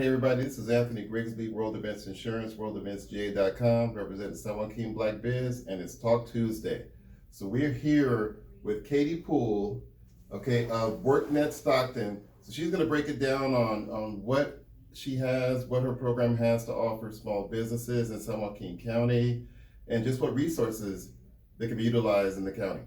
Hey everybody, this is Anthony Grigsby, World Events Insurance, worldeventsga.com, representing San Joaquin Black Biz, and it's Talk Tuesday. So we're here with Katie Poole, okay, of WorkNet Stockton. So she's going to break it down on what she has, what her program has to offer small businesses in San Joaquin County, and just what resources that can be utilized in the county.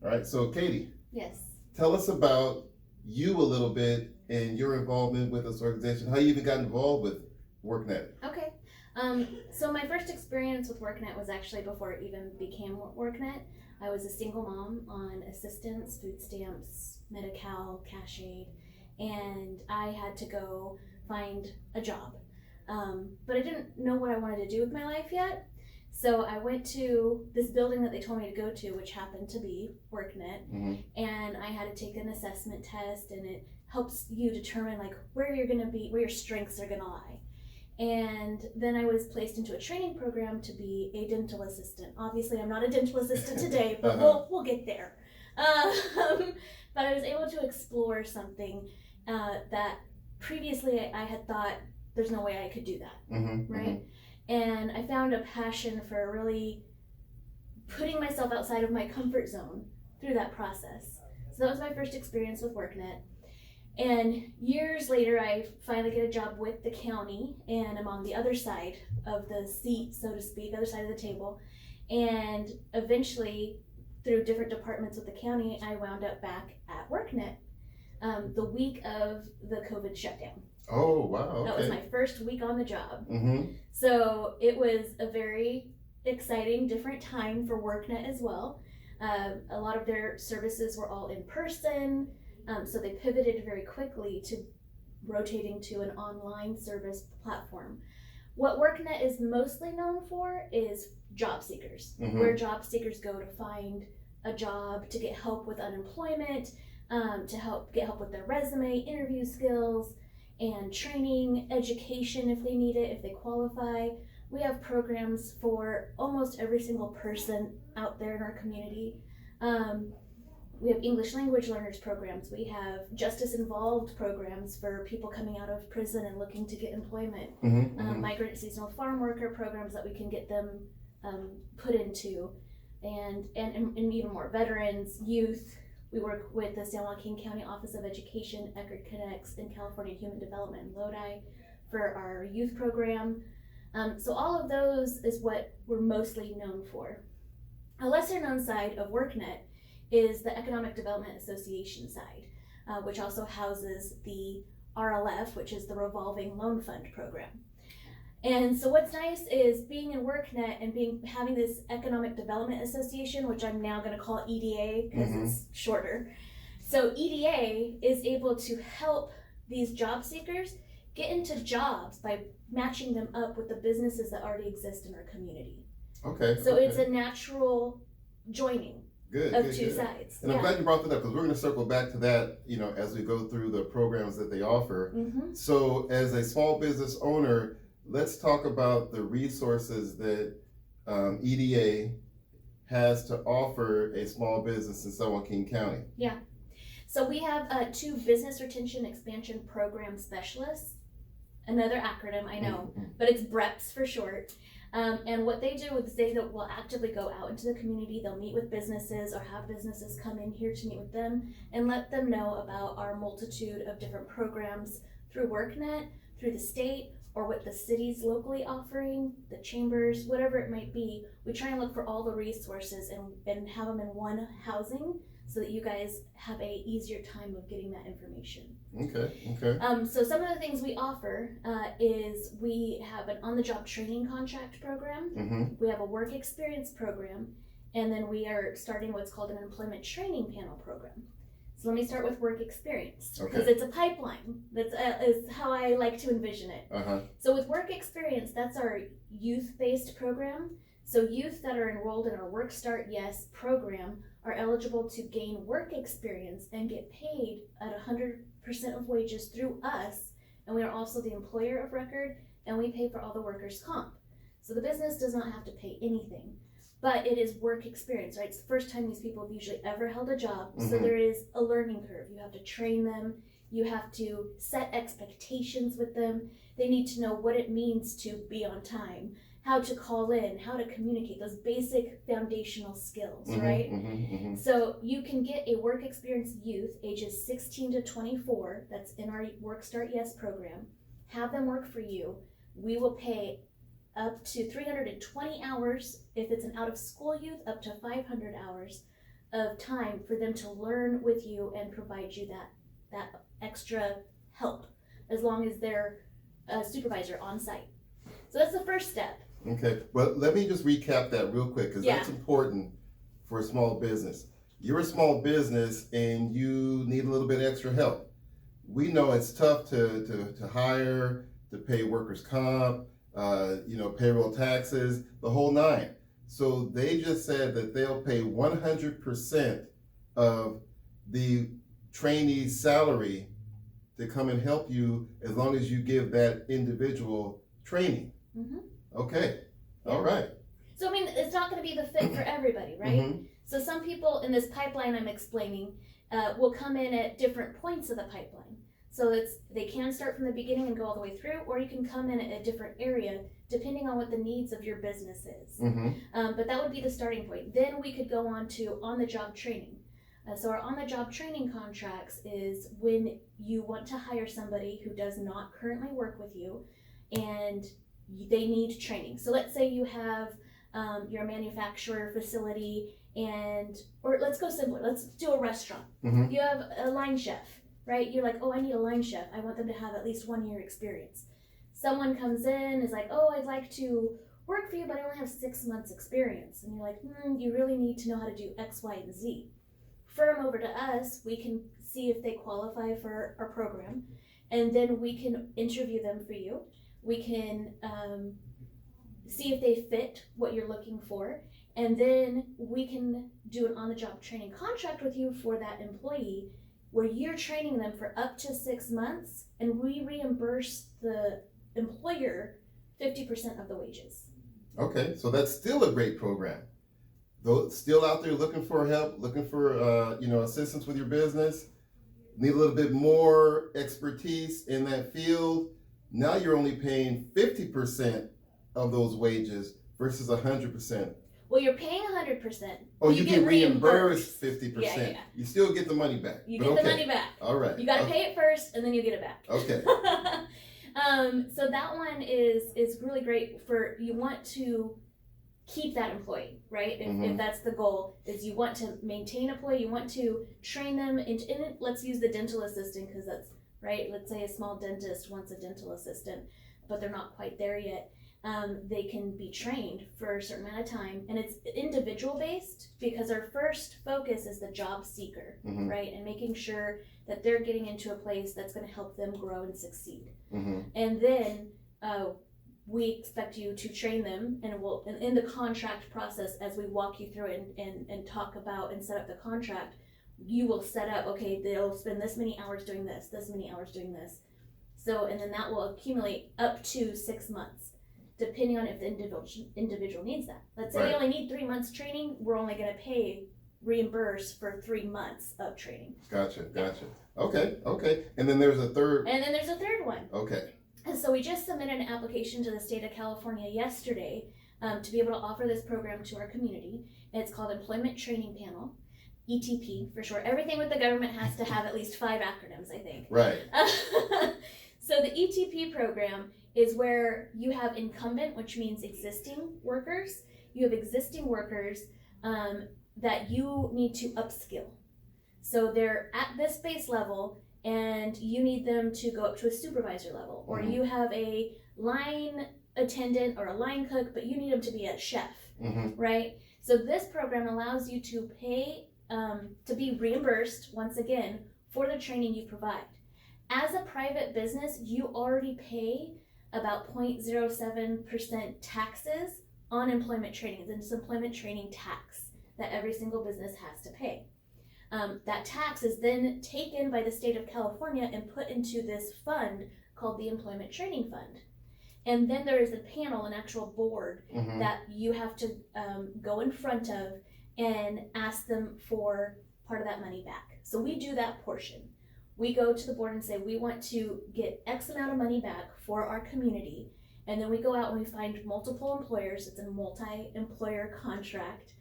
All right, so Katie. Yes. Tell us about you a little bit and your involvement with this organization, how you even got involved with WorkNet. Okay. So my first experience with WorkNet was actually before it even became WorkNet. I was a single mom on assistance, food stamps, Medi-Cal, cash aid, and I had to go find a job. But I didn't know what I wanted to do with my life yet. So I went to this building that they told me to go to, which happened to be WorkNet, and I had to take an assessment test, and it helps you determine like where you're going to be, where your strengths are going to lie. And then I was placed into a training program to be a dental assistant. Obviously, I'm not a dental assistant today, but we'll get there. But I was able to explore something that previously I had thought there's no way I could do that, right? And I found a passion for really putting myself outside of my comfort zone through that process. So that was my first experience with WorkNet. And years later, I finally get a job with the county, and I'm on the other side of the seat, so to speak, other side of the table. And eventually, through different departments with the county, I wound up back at WorkNet the week of the COVID shutdown. Oh, wow. Okay. That was my first week on the job. So it was a very exciting, different time for WorkNet as well. A lot of their services were all in person. So they pivoted very quickly to rotating to an online service platform. What WorkNet is mostly known for is job seekers, where job seekers go to find a job, to get help with unemployment, to get help with their resume, interview skills, and training, education if they need it, if they qualify. We have programs for almost every single person out there in our community. We have English language learners programs. We have justice involved programs for people coming out of prison and looking to get employment. Migrant seasonal farm worker programs that we can get them put into, and even more veterans, youth. We work with the San Joaquin County Office of Education, Eckerd Connects, and California Human Development in Lodi for our youth program. So all of those is what we're mostly known for. A lesser known side of WorkNet is the Economic Development Association side, which also houses the RLF, which is the Revolving Loan Fund program. And so what's nice is being in WorkNet and having this Economic Development Association, which I'm now going to call EDA because it's shorter. So EDA is able to help these job seekers get into jobs by matching them up with the businesses that already exist in our community. So it's a natural joining of two sides. And I'm glad you brought that up, because we're going to circle back to that, as we go through the programs that they offer. So as a small business owner, let's talk about the resources that EDA has to offer a small business in San Joaquin County. Yeah. So we have 2 business retention expansion program specialists. Another acronym, I know, but it's BREPS for short. And what they do is they will actively go out into the community. They'll meet with businesses or have businesses come in here to meet with them and let them know about our multitude of different programs through WorkNet, through the state, or what the city's locally offering, the chambers, whatever it might be. We try and look for all the resources and have them in one housing so that you guys have a easier time of getting that information. So some of the things we offer is we have an on-the-job training contract program. We have a work experience program, and then we are starting what's called an employment training panel program. So let me start with work experience, because it's a pipeline. That's is how I like to envision it. So with work experience, that's our youth-based program. So youth that are enrolled in our Work Start Yes program are eligible to gain work experience and get paid at 100% of wages through us. And we are also the employer of record, and we pay for all the workers' comp. So the business does not have to pay anything. But it is work experience, right? It's the first time these people have usually ever held a job. So there is a learning curve. You have to train them, You have to set expectations with them. They need to know what it means to be on time, how to call in, how to communicate, those basic foundational skills, right? So you can get a work experience youth ages 16 to 24, that's in our Work Start Yes program, have them work for you. We will pay up to 320 hours if it's an out of school youth, up to 500 hours of time for them to learn with you and provide you that extra help, as long as they're a supervisor on site. So that's the first step. Okay, well, let me just recap that real quick, because that's important for a small business. You're a small business and you need a little bit extra help. We know it's tough to hire, to pay workers' comp, payroll, taxes, the whole nine. So they just said that they'll pay 100% of the trainee's salary to come and help you, as long as you give that individual training. Okay, all right. So I mean, it's not going to be the fit for everybody, right? So some people in this pipeline I'm explaining will come in at different points of the pipeline. So they can start from the beginning and go all the way through, or you can come in at a different area depending on what the needs of your business is. But that would be the starting point. Then we could go on to on-the-job training. So our on-the-job training contracts is when you want to hire somebody who does not currently work with you and they need training. So let's say you have your manufacturer facility, or let's go simpler, let's do a restaurant. You have a line chef, right? You're like, oh, I need a line chef. I want them to have at least 1 year experience. Someone comes in, is like, oh, I'd like to work for you, but I only have 6 months experience. And you're like, you really need to know how to do X, Y, and Z. Refer them over to us. We can see if they qualify for our program, and then we can interview them for you. We can see if they fit what you're looking for, and then we can do an on-the-job training contract with you for that employee, where you're training them for up to 6 months, and we reimburse the employer 50% of the wages. Okay, so that's still a great program. Though still out there looking for help, looking for assistance with your business, need a little bit more expertise in that field. Now you're only paying 50% of those wages versus 100%. Well, you're paying 100%. Oh, you get reimbursed 50%. Yeah. You still get the money back. You get the money back. All right. You got to pay it first, and then you get it back. Okay. So that one is really great for, you want to keep that employee, right? If that's the goal, is you want to maintain employee, you want to train them let's use the dental assistant, because that's right. Let's say a small dentist wants a dental assistant, but they're not quite there yet. They can be trained for a certain amount of time, and it's individual based, because our first focus is the job seeker, right? And making sure that they're getting into a place that's going to help them grow and succeed. And then we expect you to train them, and in the contract process, as we walk you through it and talk about and set up the contract, you will set up, okay, they'll spend this many hours doing this many hours doing this. So, and then that will accumulate up to 6 months, depending on if the individual needs that. Let's say they only need 3 months training, we're only going to reimburse for 3 months of training. Gotcha. Okay. And then there's a third. And then there's a third one. Okay. And so we just submitted an application to the state of California yesterday to be able to offer this program to our community. And it's called Employment Training Panel, ETP for short. Everything with the government has to have at least 5 acronyms, I think. Right. So the ETP program is where you have incumbent, which means existing workers. You have existing workers that you need to upskill. So they're at this base level, and you need them to go up to a supervisor level, or you have a line attendant or a line cook, but you need them to be a chef, right? So this program allows you to pay, to be reimbursed, once again, for the training you provide. As a private business, you already pay about 0.07% taxes on employment training. It's an employment training tax that every single business has to pay. That tax is then taken by the state of California and put into this fund called the Employment Training Fund. And then there is a panel, an actual board, that you have to go in front of and ask them for part of that money back. So we do that portion. we go to the board and say, we want to get X amount of money back for our community. And then we go out and we find multiple employers. It's a multi-employer contract.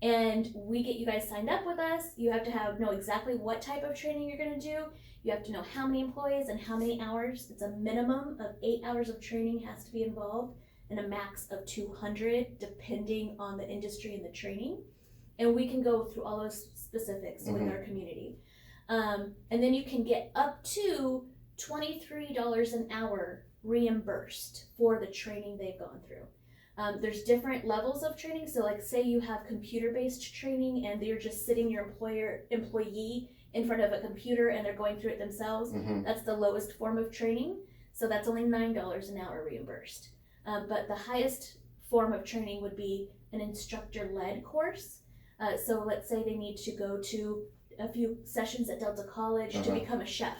And we get you guys signed up with us. You have to know exactly what type of training you're gonna do. You have to know how many employees and how many hours. It's a minimum of 8 hours of training has to be involved and a max of 200 depending on the industry and the training. And we can go through all those specifics with our community. And then you can get up to $23 an hour reimbursed for the training they've gone through. There's different levels of training. So like say you have computer-based training and you're just sitting your employee in front of a computer and they're going through it themselves. That's the lowest form of training. So that's only $9 an hour reimbursed. But the highest form of training would be an instructor-led course. So let's say they need to go to a few sessions at Delta College to become a chef.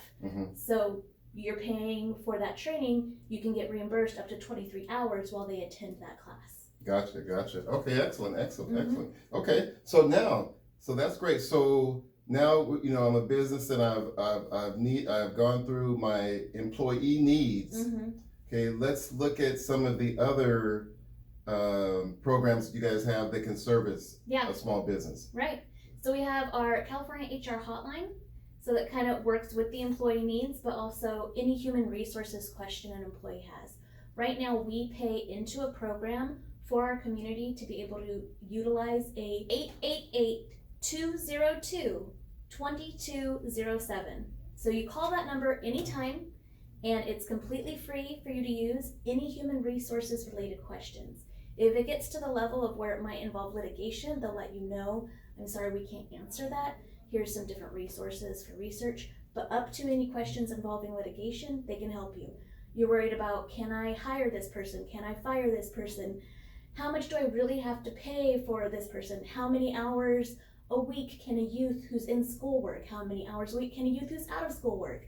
So you're paying for that training, you can get reimbursed up to 23 hours while they attend that class. Gotcha. Okay, excellent. Okay, so that's great. So now, you know, I'm a business and I've gone through my employee needs. Okay, let's look at some of the other programs you guys have that can service a small business. Right. So we have our California HR hotline. So that kind of works with the employee needs, but also any human resources question an employee has. Right now, we pay into a program for our community to be able to utilize a 888-202-2207. So you call that number anytime, and it's completely free for you to use any human resources related questions. If it gets to the level of where it might involve litigation, they'll let you know, I'm sorry, we can't answer that. Here's some different resources for research, but up to any questions involving litigation, they can help you. You're worried about, can I hire this person? Can I fire this person? How much do I really have to pay for this person? How many hours a week can a youth who's in school work? How many hours a week can a youth who's out of school work?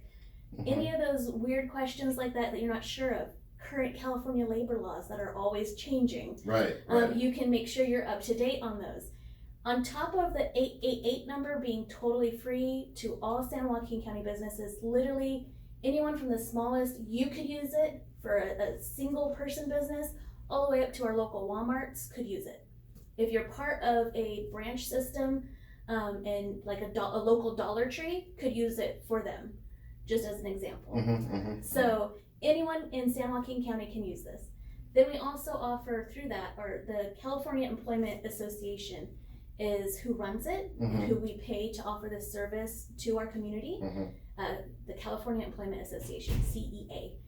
Any of those weird questions like that you're not sure of. Current California labor laws that are always changing. Right. You can make sure you're up to date on those. On top of the 888 number being totally free to all San Joaquin County businesses, literally anyone from the smallest, you could use it for a single person business, all the way up to our local Walmarts could use it. If you're part of a branch system and like a local Dollar Tree could use it for them, just as an example. So anyone in San Joaquin County can use this. Then we also offer through that, or the California Employment Association is who runs it and who we pay to offer this service to our community, the California Employment Association, CEA.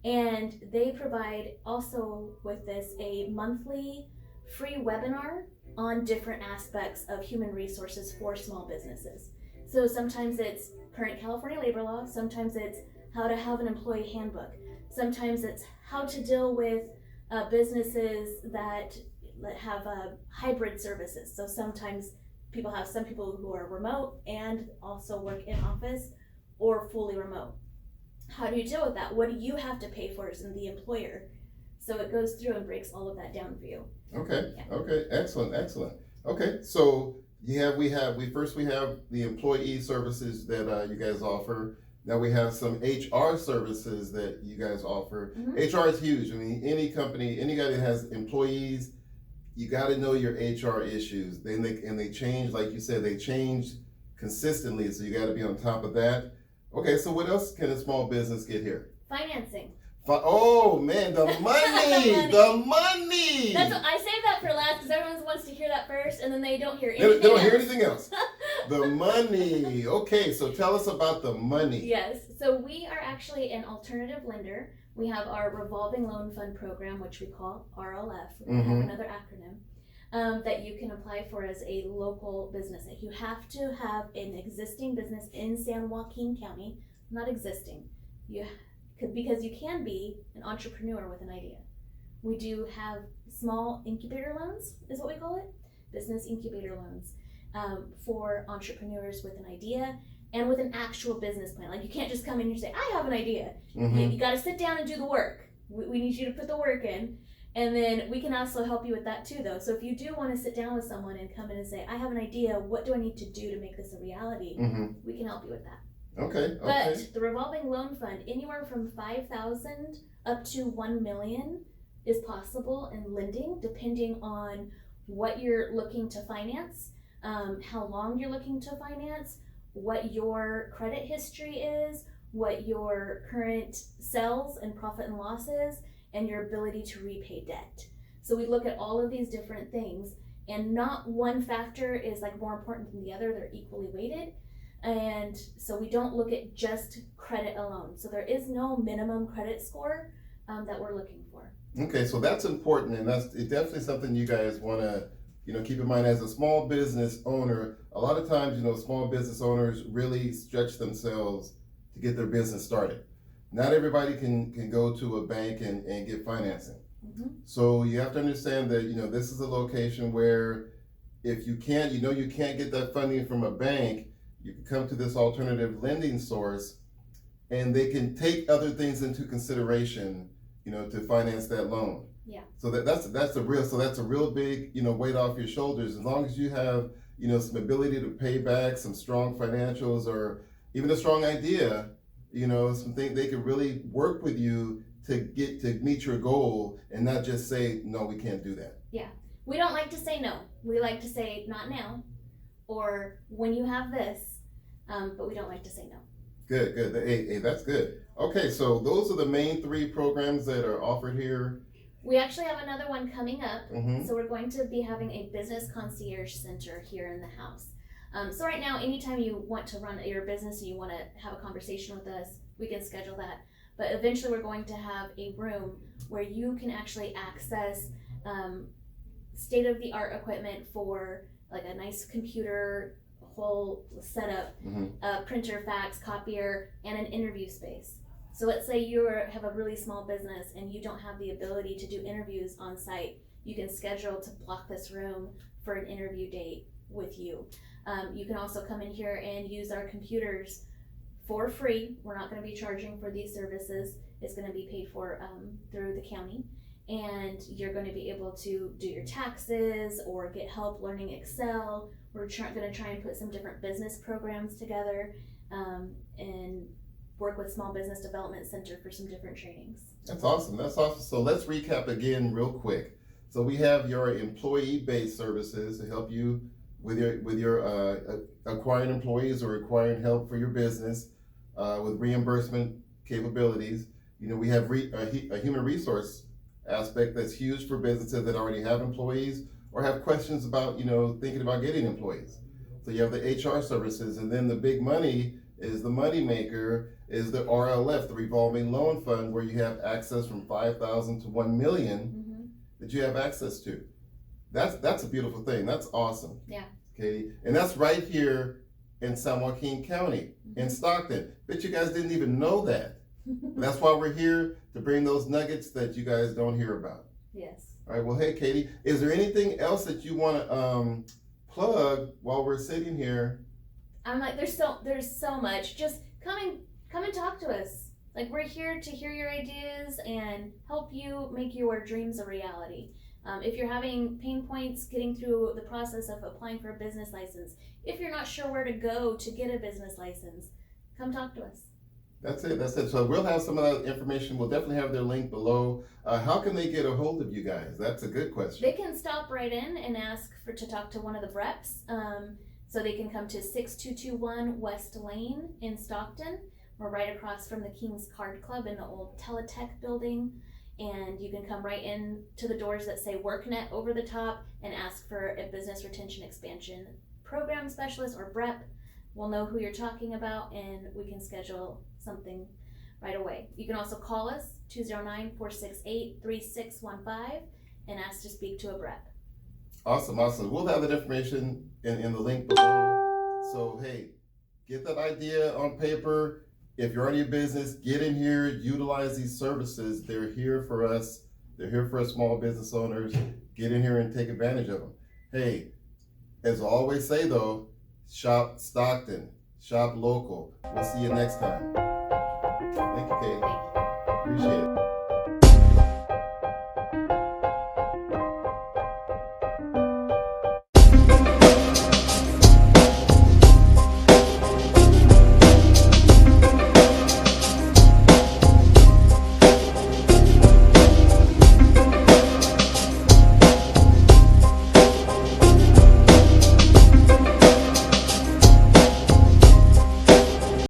And they provide also with this a monthly free webinar on different aspects of human resources for small businesses. So sometimes it's current California labor law, sometimes it's how to have an employee handbook, sometimes it's how to deal with businesses that have hybrid services. So sometimes some people who are remote and also work in office or fully remote. How do you deal with that? What do you have to pay for as the employer? So it goes through and breaks all of that down for you. Okay. Excellent. Okay, so we have the employee services that you guys offer. Now we have some HR services that you guys offer. HR is huge. I mean, any company, any guy that has employees, you got to know your HR issues. They change, like you said, they change consistently. So you got to be on top of that. Okay, so what else can a small business get here? Financing. Oh man, the money, the money. That's what I saved that for last because everyone wants to hear that first, and then they don't hear anything. They don't hear anything else. The money. Okay, so tell us about the money. Yes, so we are actually an alternative lender. We have our revolving loan fund program, which we call RLF. We have another acronym that you can apply for as a local business. You have to have an existing business in San Joaquin County, not existing. Because you can be an entrepreneur with an idea. We do have small incubator loans, is what we call it, business incubator loans for entrepreneurs with an idea and with an actual business plan. Like you can't just come in and say, I have an idea. You got to sit down and do the work. We need you to put the work in. And then we can also help you with that too, though. So if you do want to sit down with someone and come in and say, I have an idea, what do I need to do to make this a reality? We can help you with that. Okay. But the revolving loan fund, anywhere from 5,000 up to 1 million is possible in lending, depending on what you're looking to finance, how long you're looking to finance, what your credit history is, what your current sales and profit and loss is, and your ability to repay debt. So we look at all of these different things, and not one factor is like more important than the other. They're equally weighted. And so we don't look at just credit alone. So there is no minimum credit score that we're looking for. Okay, so that's important, and that's definitely something you guys want to, keep in mind as a small business owner. A lot of times, small business owners really stretch themselves to get their business started. Not everybody can go to a bank and get financing. Mm-hmm. So you have to understand that, this is a location where if you can't, you can't get that funding from a bank, you can come to this alternative lending source, and they can take other things into consideration, to finance that loan. Yeah. So that's a real big, weight off your shoulders. As long as you have, some ability to pay back, some strong financials, or even a strong idea, something they can really work with you to meet your goal, and not just say, no, we can't do that. Yeah. We don't like to say no. We like to say not now, or when you have this, but we don't like to say no. Good. Hey, that's good. Okay, so those are the main 3 programs that are offered here. We actually have another one coming up. Mm-hmm. So we're going to be having a business concierge center here in the house. So right now, anytime you want to run your business and you want to have a conversation with us, we can schedule that. But eventually we're going to have a room where you can actually access state-of-the-art equipment for like a nice computer, whole setup, Mm-hmm. Printer, fax, copier, and an interview space. So let's say you have a really small business and you don't have the ability to do interviews on site. You can schedule to block this room for an interview date with you. You can also come in here and use our computers for free. We're not going to be charging for these services. It's going to be paid for through the county. And you're going to be able to do your taxes or get help learning Excel. We're going to try and put some different business programs together and work with Small Business Development Center for some different trainings. That's awesome. So let's recap again real quick. So we have your employee-based services to help you with your acquiring employees or acquiring help for your business with reimbursement capabilities. We have a human resource aspect that's huge for businesses that already have employees or have questions about, thinking about getting employees. So you have the HR services, and then the big money is the money maker, is the RLF, the revolving loan fund, where you have access from 5,000 to 1 million Mm-hmm. that you have access to. That's a beautiful thing. That's awesome. Yeah. Katie, and that's right here in San Joaquin County, Mm-hmm. in Stockton. Bet you guys didn't even know that. That's why we're here, to bring those nuggets that you guys don't hear about. Yes. All right, well, hey, Katie, is there anything else that you want to plug while we're sitting here? I'm like, there's so much. Just come and talk to us. Like, we're here to hear your ideas and help you make your dreams a reality. If you're having pain points getting through the process of applying for a business license, if you're not sure where to go to get a business license, come talk to us. That's it. So we'll have some of that information. We'll definitely have their link below. How can they get a hold of you guys? That's a good question. They can stop right in and ask to talk to one of the reps. So they can come to 6221 West Lane in Stockton. We're right across from the King's Card Club in the old Teletech building. And you can come right in to the doors that say WorkNet over the top and ask for a Business Retention Expansion Program Specialist or BREP. We'll know who you're talking about and we can schedule something right away. You can also call us 209-468-3615 and ask to speak to a BREP. Awesome. We'll have that information in the link below. So hey, get that idea on paper. If you're already a business, get in here, utilize these services. They're here for us. They're here for us small business owners. Get in here and take advantage of them. Hey, as I always say though, shop Stockton, shop local. We'll see you next time. Thank you.